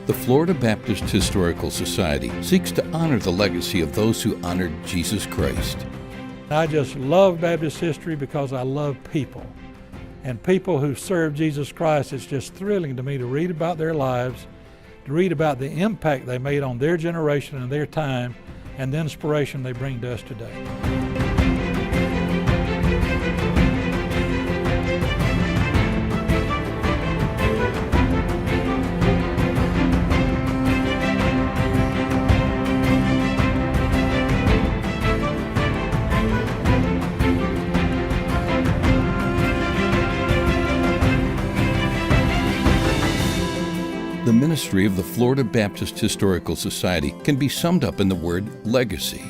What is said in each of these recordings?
The Florida Baptist Historical Society seeks to honor the legacy of those who honored Jesus Christ. I just love Baptist history because I love people. And people who serve Jesus Christ, it's just thrilling to me to read about their lives, to read about the impact they made on their generation and their time, and the inspiration they bring to us today. The ministry of the Florida Baptist Historical Society can be summed up in the word legacy.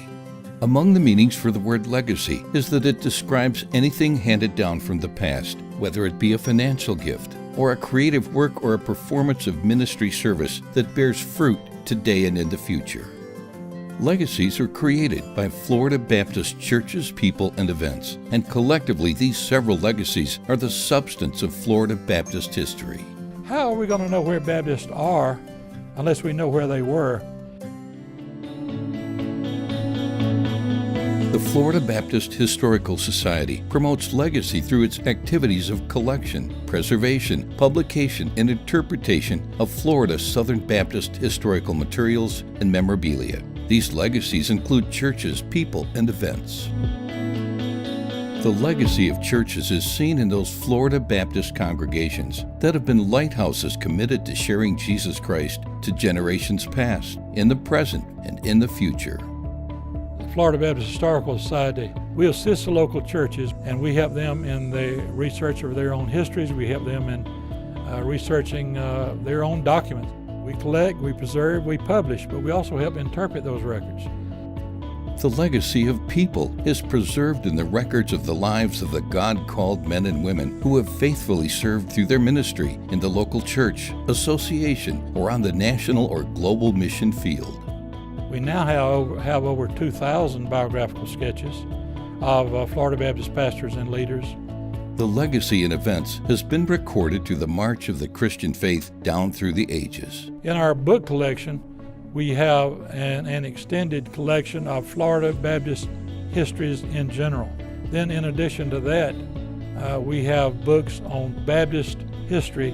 Among the meanings for the word legacy is that it describes anything handed down from the past, whether it be a financial gift, or a creative work or a performance of ministry service that bears fruit today and in the future. Legacies are created by Florida Baptist churches, people, and events, and collectively these several legacies are the substance of Florida Baptist history. How are we going to know where Baptists are unless we know where they were? The Florida Baptist Historical Society promotes legacy through its activities of collection, preservation, publication, and interpretation of Florida's Southern Baptist historical materials and memorabilia. These legacies include churches, people, and events. The legacy of churches is seen in those Florida Baptist congregations that have been lighthouses committed to sharing Jesus Christ to generations past, in the present, and in the future. The Florida Baptist Historical Society, we assist the local churches and we help them in the research of their own histories. We help them in researching their own documents. We collect, we preserve, we publish, but we also help interpret those records. The legacy of people is preserved in the records of the lives of the God-called men and women who have faithfully served through their ministry in the local church, association, or on the national or global mission field. We now have over 2,000 biographical sketches of Florida Baptist pastors and leaders. The legacy in events has been recorded through the march of the Christian faith down through the ages. In our book collection, we have an extended collection of Florida Baptist histories in general. Then in addition to that, we have books on Baptist history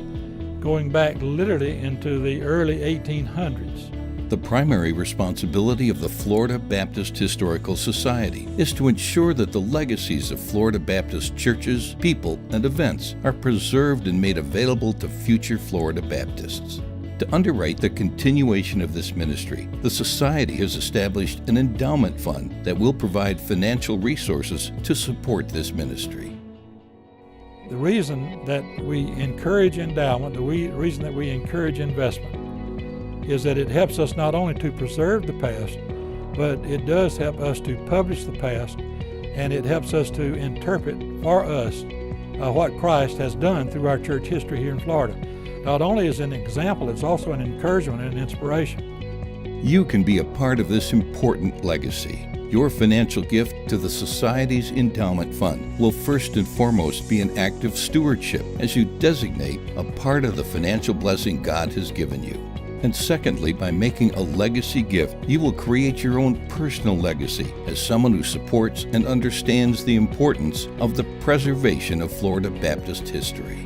going back literally into the early 1800s. The primary responsibility of the Florida Baptist Historical Society is to ensure that the legacies of Florida Baptist churches, people, and events are preserved and made available to future Florida Baptists. To underwrite the continuation of this ministry, the Society has established an endowment fund that will provide financial resources to support this ministry. The reason that we encourage endowment, the reason that we encourage investment, is that it helps us not only to preserve the past, but it does help us to publish the past, and it helps us to interpret for us what Christ has done through our church history here in Florida. Not only as an example, it's also an encouragement and an inspiration. You can be a part of this important legacy. Your financial gift to the Society's endowment fund will first and foremost be an act of stewardship as you designate a part of the financial blessing God has given you. And secondly, by making a legacy gift, you will create your own personal legacy as someone who supports and understands the importance of the preservation of Florida Baptist history.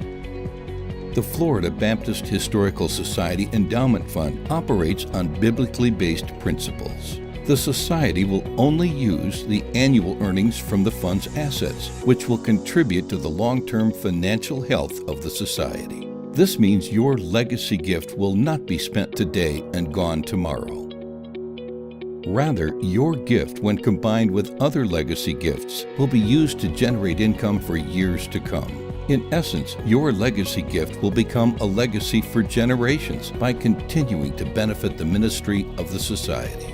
The Florida Baptist Historical Society Endowment Fund operates on biblically based principles. The Society will only use the annual earnings from the fund's assets, which will contribute to the long-term financial health of the Society. This means your legacy gift will not be spent today and gone tomorrow. Rather, your gift, when combined with other legacy gifts, will be used to generate income for years to come. In essence, your legacy gift will become a legacy for generations by continuing to benefit the ministry of the Society.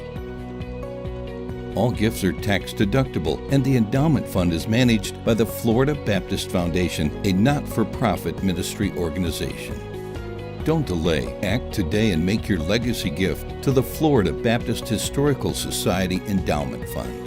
All gifts are tax deductible, and the endowment fund is managed by the Florida Baptist Foundation, a not-for-profit ministry organization. Don't delay. Act today and make your legacy gift to the Florida Baptist Historical Society Endowment Fund.